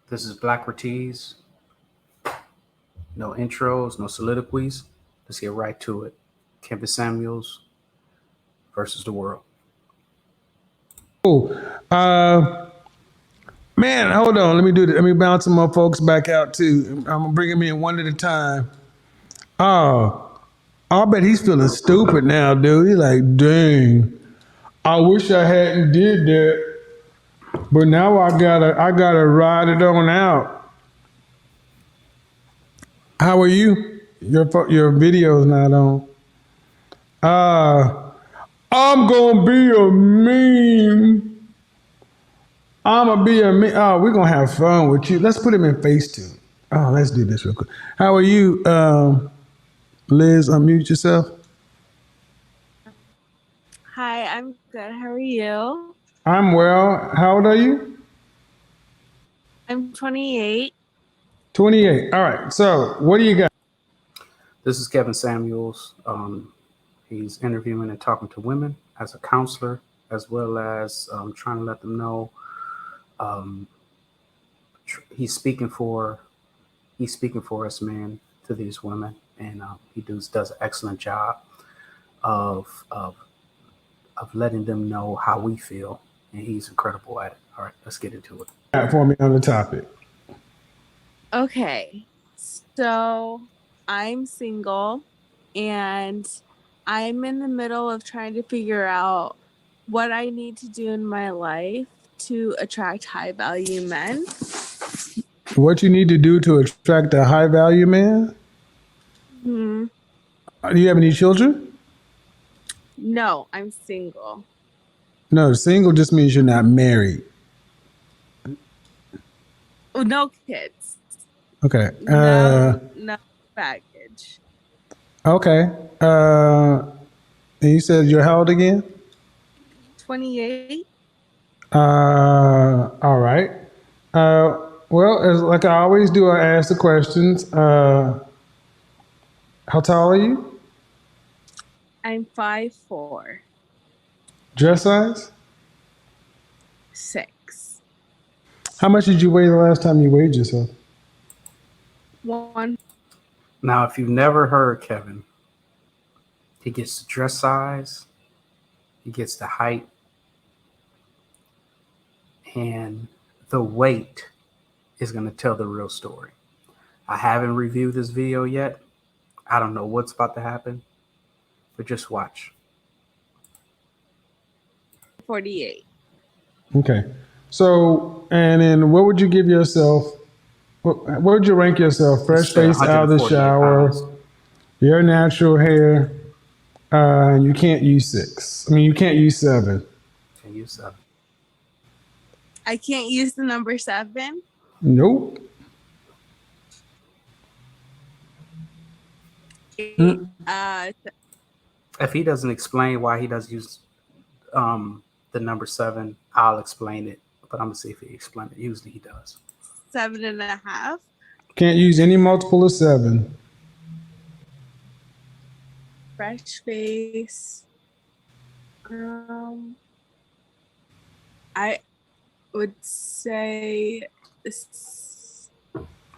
This is Blackratees. No intros, no soliloquies. Let's get right to it. Kevin Samuels versus the world. Cool. Man, hold on. Let me do this. Let me bounce some more folks back out too. I'm gonna bring them in one at a time. Oh, I bet he's feeling stupid now, dude. He's like, dang. I wish I hadn't did that, but now I gotta ride it on out. How are you? Your video's not on. Uh, I'm gonna be a meme. I'm gonna be a meme. Oh, we're gonna have fun with you. Let's put him in Facetune. Oh, let's do this real quick. How are you, Liz? Unmute yourself. Hi, I'm good. How are you? I'm well. How old are you? I'm 28. 28. All right. So, what do you got? This is Kevin Samuels. He's interviewing and talking to women as a counselor, as well as trying to let them know um, he's speaking for us men to these women, and he does an excellent job of, of of letting them know how we feel, and he's incredible at it. All right, let's get into it. For me on the topic. Okay. So I'm single and I'm in the middle of trying to figure out what I need to do in my life to attract high value men. What you need to do to attract a high value man? Hmm. Do you have any children? No, I'm single. No, single just means you're not married. Oh, no kids. Okay. No baggage. Okay. And you said you're how old again? 28. All right. Well, as like I always do, I ask the questions. How tall are you? I'm 5'4". Dress size? 6. How much did you weigh the last time you weighed yourself? One. Now, if you've never heard Kevin, he gets the dress size, he gets the height, and the weight is going to tell the real story. I haven't reviewed this video yet. I don't know what's about to happen, but just watch. 48. Okay. So, and then what would you give yourself? What would you rank yourself? He Fresh said face out of the 148 shower, pounds. your natural hair, and you can't use 6. I mean, you can't use 7. Can you sub? I can't use the number 7. Nope. Mm. If he doesn't explain why he doesn't use the number 7, I'll explain it. But I'm gonna see if he explains it. Usually he does. 7.5. Can't use any multiple of 7. Fresh face. I would say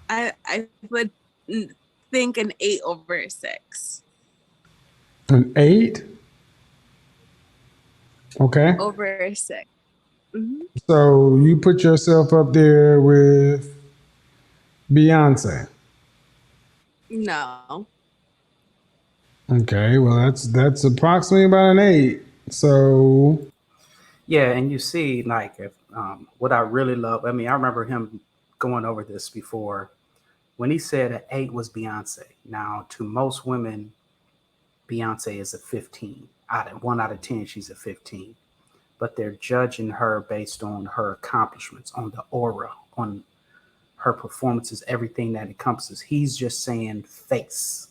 I would think an 8/6. An 8? Okay. Over 6. Mm-hmm. So you put yourself up there with Beyonce. No. Okay, well that's approximately about an 8. So Yeah, and you see, like, if what I really love. I mean, I remember him going over this before when he said an 8 was Beyonce. Now, to most women, Beyonce is a 15. Out of 1 out of 10, she's a 15. But they're judging her based on her accomplishments, on the aura, on her performances, everything that encompasses. He's just saying face.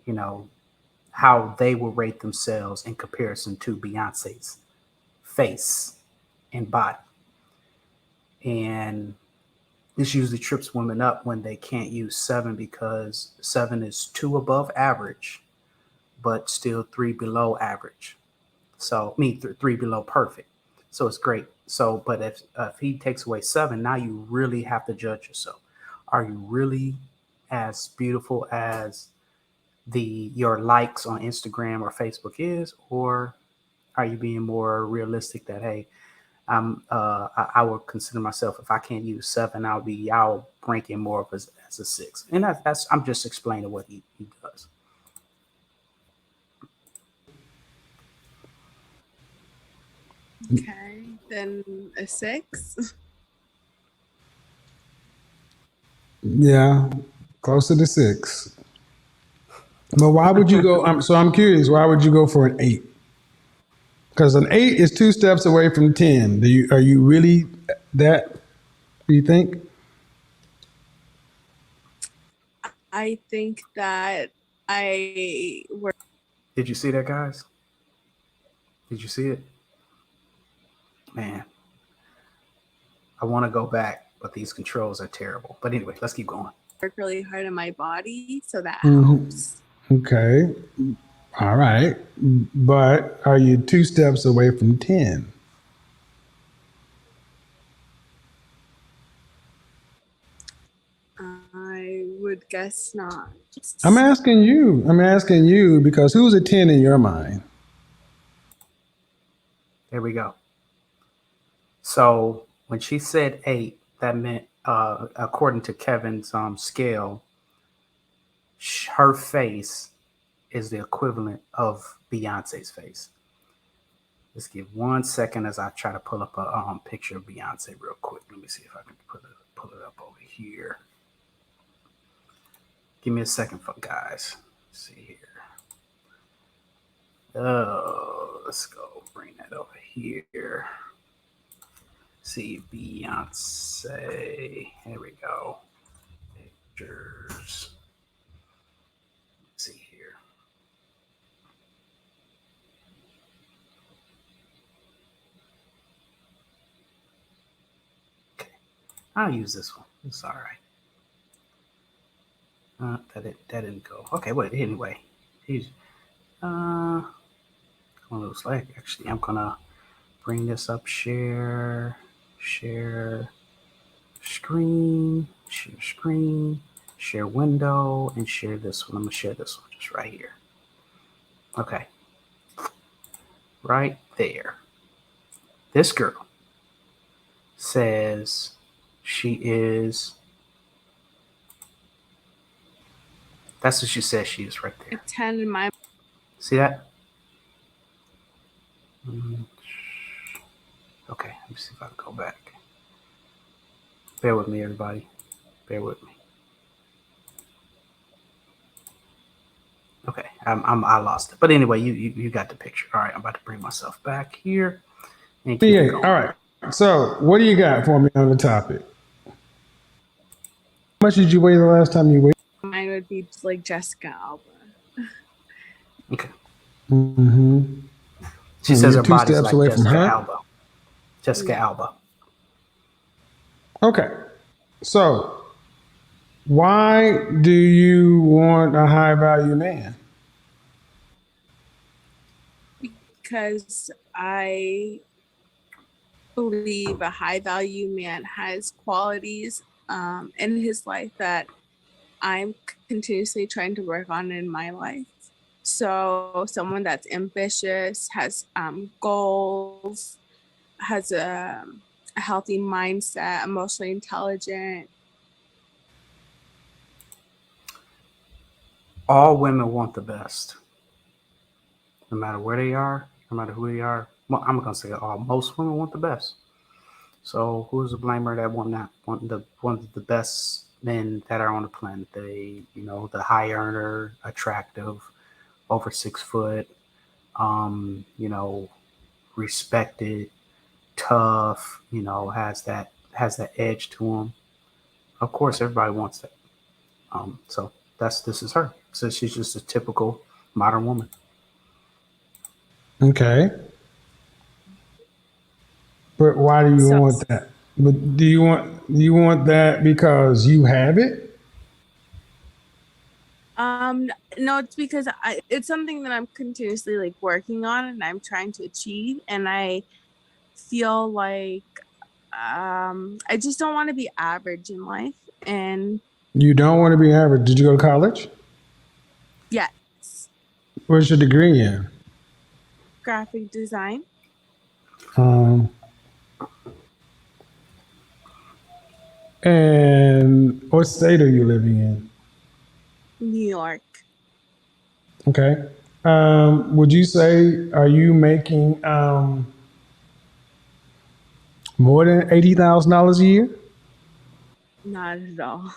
You know, how they will rate themselves in comparison to Beyonce's face and body. And this usually trips women up when they can't use 7 because 7 is 2 above average, but still 3 below average. So, 3 below perfect. So it's great. So, but if he takes away 7, now you really have to judge yourself. Are you really as beautiful as your likes on Instagram or Facebook is, or are you being more realistic that, hey, I would consider myself, if I can't use 7, I'll rank in more of as a 6. And that's I'm just explaining what he does. Okay, then a 6. Yeah, closer to 6. But why would you go? I'm curious. Why would you go for an 8? Because an 8 is 2 steps away from 10. Are you really that? Do you think? I think that I work. Did you see that, guys? Did you see it? Man, I want to go back, but these controls are terrible. But anyway, let's keep going. Work really hard on my body, so that Mhm. helps. Okay. All right. But are you 2 steps away from 10? I would guess not. I'm asking you. I'm asking you because who's a 10 in your mind? There we go. So when she said 8, that meant, according to Kevin's scale, her face is the equivalent of Beyonce's face. Let's give 1 second as I try to pull up a picture of Beyonce real quick. Let me see if I can pull it up over here. Give me a second, guys. Let's see here. Oh, let's go bring that over here. See Beyonce. Here we go. Pictures. Let's see here. Okay, I'll use this one. It's all right. That didn't go. Okay, wait. Anyway, he's looks like actually I'm gonna bring this up. Share screen, share window, and share this one. I'm gonna share this one just right here. Okay, right there. This girl says she is. That's what she says she is right there. 10 in my. See that? Okay, let me see if I can go back. Bear with me, everybody. Bear with me. Okay, I lost it. But anyway, you got the picture. All right, I'm about to bring myself back here and keep it going. All right. So what do you got for me on the topic? How much did you weigh the last time you weighed? Mine would be like Jessica Alba. Okay. Mm-hmm. She And says you're her 2 body's steps like away Jessica from her? Alba. Jessica Alba. Okay. So why do you want a high value man? Because I believe a high value man has qualities in his life that I'm continuously trying to work on in my life. So someone that's ambitious, has goals, has a healthy mindset, emotionally intelligent. All women want the best, no matter where they are, no matter who they are. Well, I'm gonna say all. Most women want the best. So who's the blamer that want the best men that are on the planet? The high earner, attractive, over 6 foot, respected, tough, has that edge to him. Of course, everybody wants that. So this is her. So she's just a typical modern woman. Okay. But why do you So want that? But do you want that because you have it? no, it's because it's something that I'm continuously like working on and I'm trying to achieve, and I feel like I just don't want to be average in life. And You don't want to be average. Did you go to college? yes, What's your degree in? graphic design. Um, and what state are you living in? New York. Okay. Would you say, are you making more than $80,000 a year? Not at all.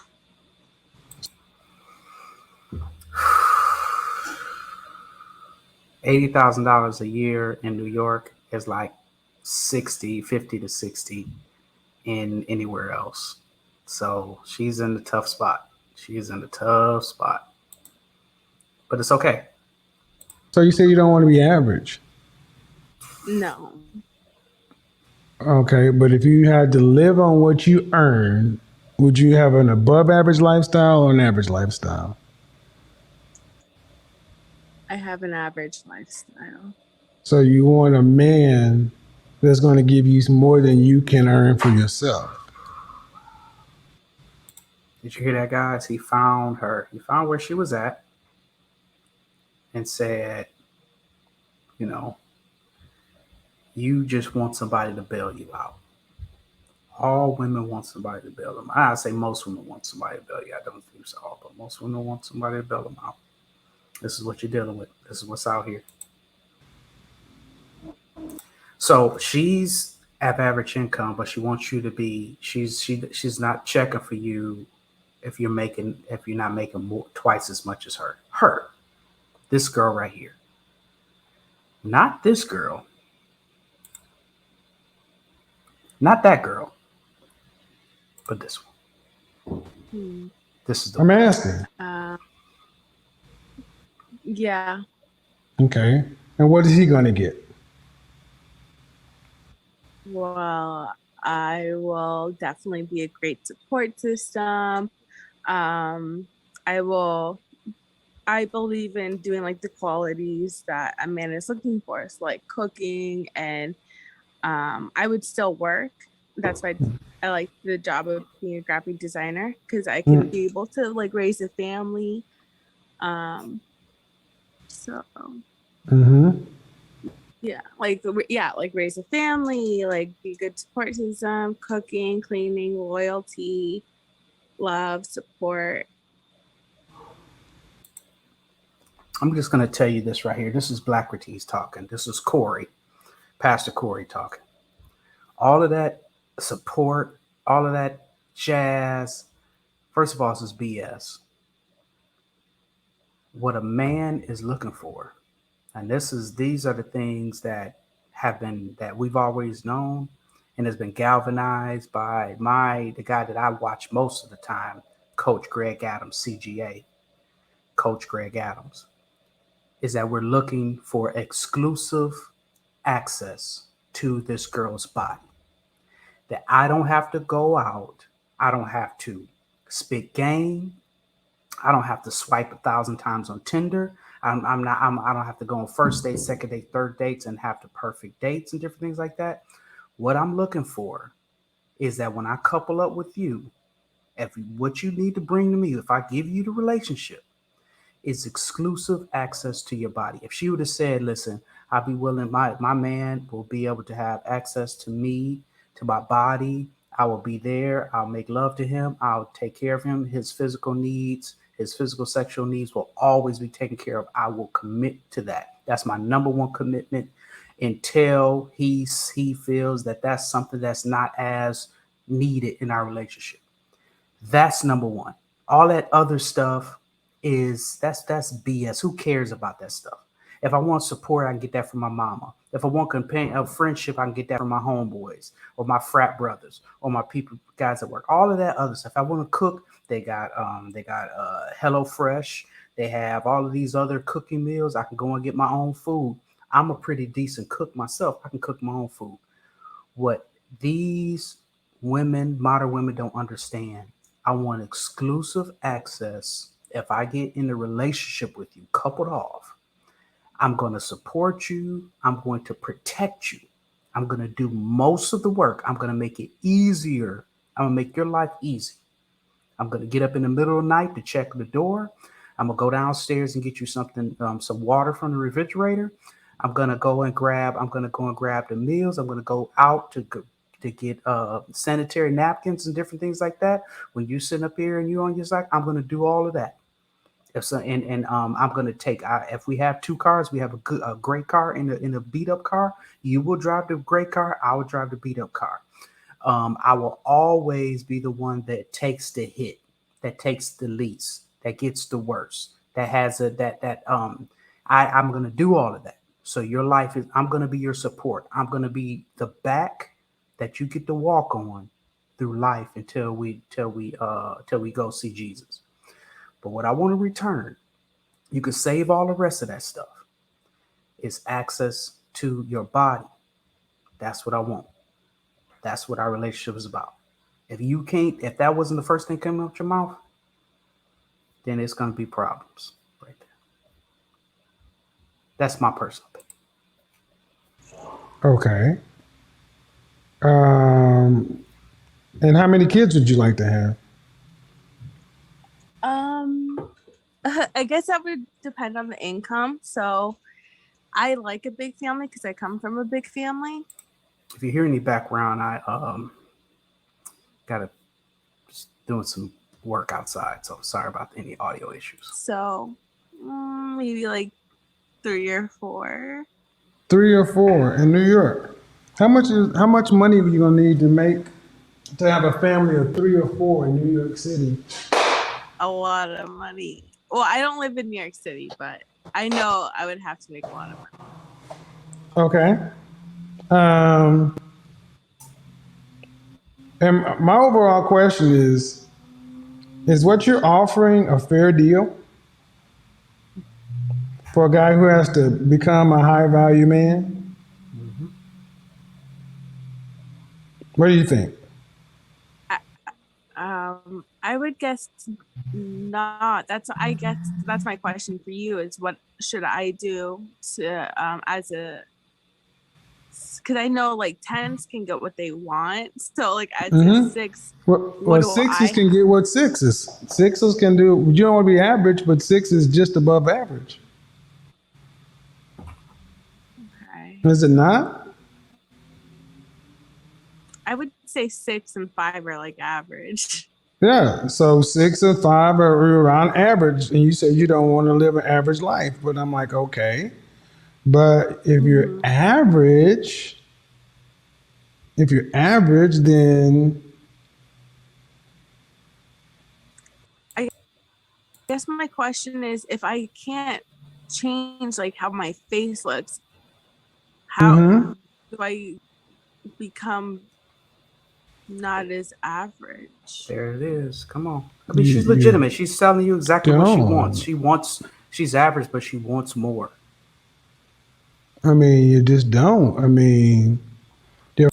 $80,000 a year in New York is like 50 to 60 in anywhere else. So she's in the tough spot. She's in the tough spot. But it's okay. So you say you don't want to be average. No. Okay, but if you had to live on what you earn, would you have an above average lifestyle or an average lifestyle? I have an average lifestyle. So you want a man that's going to give you more than you can earn for yourself. Did you hear that, guys? He found her. He found where she was at and said, you know, you just want somebody to bail you out. All women want somebody to bail them out. I say most women want somebody to bail you out. I don't think so, but most women want somebody to bail them out. This is what you're dealing with. This is what's out here. So she's at average income, but she wants you to be. She's not checking for you if you're not making more twice as much as her. This girl right here, not this girl, not that girl, but this one. This is the I'm asking. Yeah. Okay. And what is he going to get? Well, I will definitely be a great support system. I believe in doing like the qualities that a man is looking for. So like cooking and I would still work. That's why I like the job of being a graphic designer, because I can be able to like raise a family. So yeah, like raise a family, like be a good support system, cooking, cleaning, loyalty, love, support. I'm just going to tell you this right here. This is Blackrates talking. This is Corey, Pastor Corey talking. All of that support, all of that jazz, first of all, this is BS. What a man is looking for, and these are the things that we've always known and has been galvanized by the guy that I watch most of the time, Coach Greg Adams, CGA, Coach Greg Adams, is that we're looking for exclusive access to this girl's body. That I don't have to go out, I don't have to spit game, I don't have to swipe 1,000 times on Tinder. I don't have to go on first date, second date, third dates and have the perfect dates and different things like that. What I'm looking for is that when I couple up with you, what you need to bring to me, if I give you the relationship, is exclusive access to your body. If she would have said, listen, I'll be willing, my man will be able to have access to me, to my body. I will be there. I'll make love to him. I'll take care of him. His physical needs, his physical sexual needs will always be taken care of. I will commit to that. That's my number one commitment until he feels that that's something that's not as needed in our relationship. That's number one. All that other stuff that's BS. Who cares about that stuff? If I want support, I can get that from my mama. If I want companion of friendship, I can get that from my homeboys or my frat brothers or my guys at work. All of that other stuff. If I want to cook, they got Hello Fresh. They have all of these other cooking meals. I can go and get my own food. I'm a pretty decent cook myself. I can cook my own food. What these modern women don't understand, I want exclusive access. If I get in a relationship with you, coupled off, I'm going to support you. I'm going to protect you. I'm going to do most of the work. I'm going to make it easier. I'm going to make your life easy. I'm going to get up in the middle of the night to check the door. I'm going to go downstairs and get you something, some water from the refrigerator. I'm going to go and grab the meals. I'm going to go out to get sanitary napkins and different things like that. When you sitting up here and you on your side, I'm going to do all of that. If so, and I'm going to take, if we have two cars, we have a great car and a beat up car. You will drive the great car. I will drive the beat up car. I will always be the one that takes the hit, that takes the least, that gets the worst, that has I'm gonna do all of that. So your life is, I'm gonna be your support. I'm gonna be the back that you get to walk on through life until we go see Jesus. But what I want to return, you can save all the rest of that stuff, is access to your body. That's what I want. That's what our relationship is about. If that wasn't the first thing coming out your mouth, then it's going to be problems right there. That's my personal opinion. Okay. And how many kids would you like to have? I guess that would depend on the income. So I like a big family because I come from a big family. If you hear any background, I got just doing some work outside, so sorry about any audio issues. So maybe like 3 or 4. 3 or 4 in New York. How much money are you gonna need to make to have a family of 3 or 4 in New York City? A lot of money. Well, I don't live in New York City, but I know I would have to make a lot of money. Okay. And my overall question is what you're offering a fair deal for a guy who has to become a high value man? Mm-hmm. What do you think? I would guess not. I guess that's my question for you is what should I do to because I know like 10s can get what they want. So like as a 6, Well, sixes can get what sixes. Sixes can do. You don't want to be average, but 6 is just above average. Okay. Is it not? I would say 6 and 5 are like average. Yeah. So 6 and 5 are around average, and you say you don't want to live an average life. But I'm like, okay. But if you're average, then I guess my question is if I can't change like how my face looks, how do I become not as average? There it is. Come on. I mean, she's legitimate. She's telling you exactly what she wants. She's average, but she wants more. I mean, you just don't. I mean, their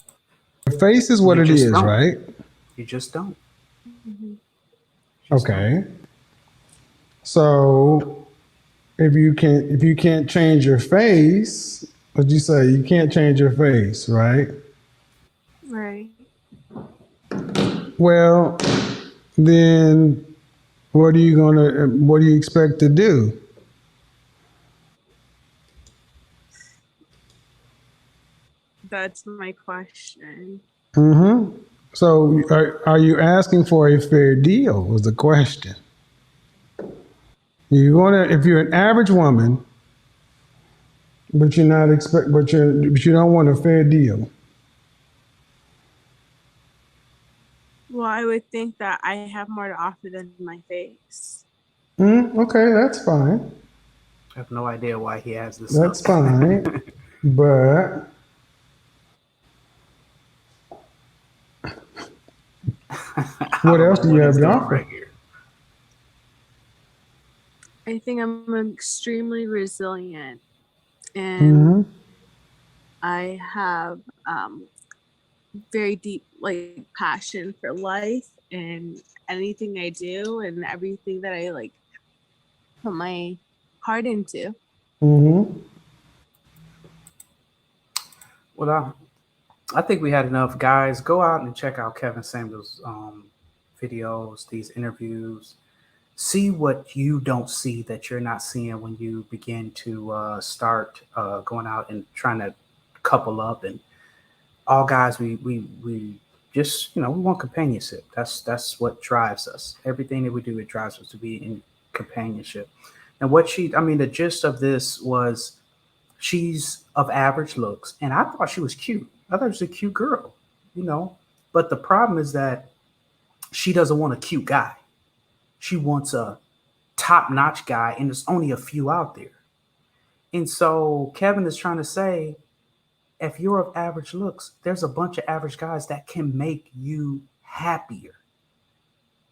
face is what it is, right? You just don't. Okay. So if you can't change your face, what'd you say? You can't change your face, right? Right. Well, then what do you expect to do? That's my question. So are you asking for a fair deal was the question. If you're an average woman, but you don't want a fair deal. Well, I would think that I have more to offer than my face. Okay, that's fine. I have no idea why he has this. That's fine. But what else do you have to offer? Right here. I think I'm extremely resilient, and I have very deep like passion for life and anything I do and everything that I like put my heart into. Well, I think we had enough. Guys, go out and check out Kevin Samuels' videos, these interviews. See what you don't see that you're not seeing when you begin to start going out and trying to couple up. And all guys, we just, we want companionship. That's what drives us. Everything that we do, it drives us to be in companionship. And the gist of this was she's of average looks, and I thought she was cute. I thought she was a cute girl, you know. But the problem is that she doesn't want a cute guy. She wants a top-notch guy, and there's only a few out there. And so Kevin is trying to say, if you're of average looks, there's a bunch of average guys that can make you happier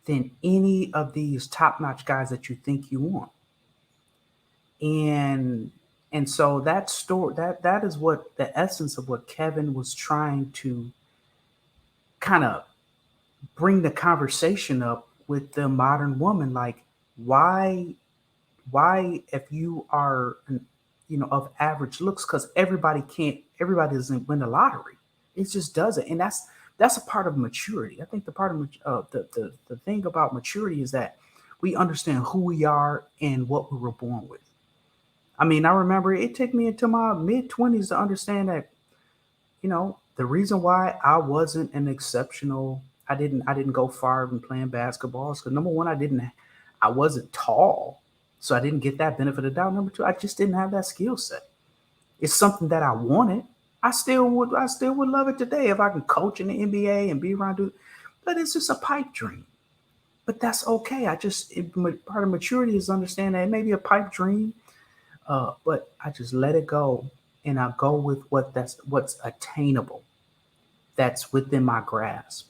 than any of these top-notch guys that you think you want. And so that story, that is what the essence of what Kevin was trying to kind of bring the conversation up with the modern woman. Like, why if you are of average looks, because everybody doesn't win the lottery. It just doesn't. And that's a part of maturity. I think the part of the thing about maturity is that we understand who we are and what we were born with. I mean, I remember it took me into my mid-20s to understand that, the reason why I wasn't an exceptional, I didn't go far in playing basketball is because, number one, I wasn't tall, so I didn't get that benefit of doubt. Number two, I just didn't have that skill set. It's something that I wanted. I still would love it today if I can coach in the NBA and be around dude, but it's just a pipe dream. But that's okay. Part of maturity is understanding that it may be a pipe dream, but I just let it go, and I go with what's attainable, that's within my grasp.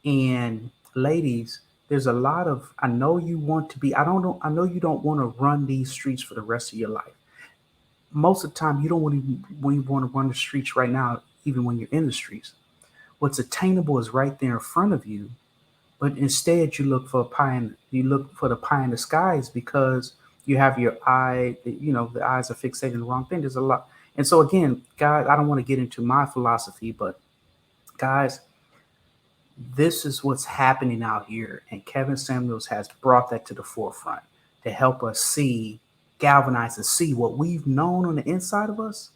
And ladies, there's a lot of, I know you want to be, I know you don't want to run these streets for the rest of your life. Most of the time, you don't want to run the streets right now, even when you're in the streets. What's attainable is right there in front of you, but instead you look for the pie in the skies because you have your eye, the eyes are fixated on the wrong thing. There's a lot. And so again, guys, I don't want to get into my philosophy, but guys, this is what's happening out here. And Kevin Samuels has brought that to the forefront to help us galvanize and see what we've known on the inside of us,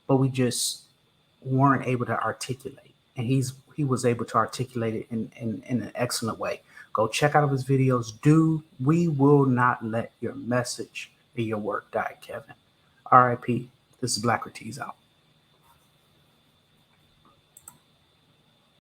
but we just weren't able to articulate. And he was able to articulate it in an excellent way. Go check out his videos. We will not let your message or your work die, Kevin. RIP. This is Black Ortiz out.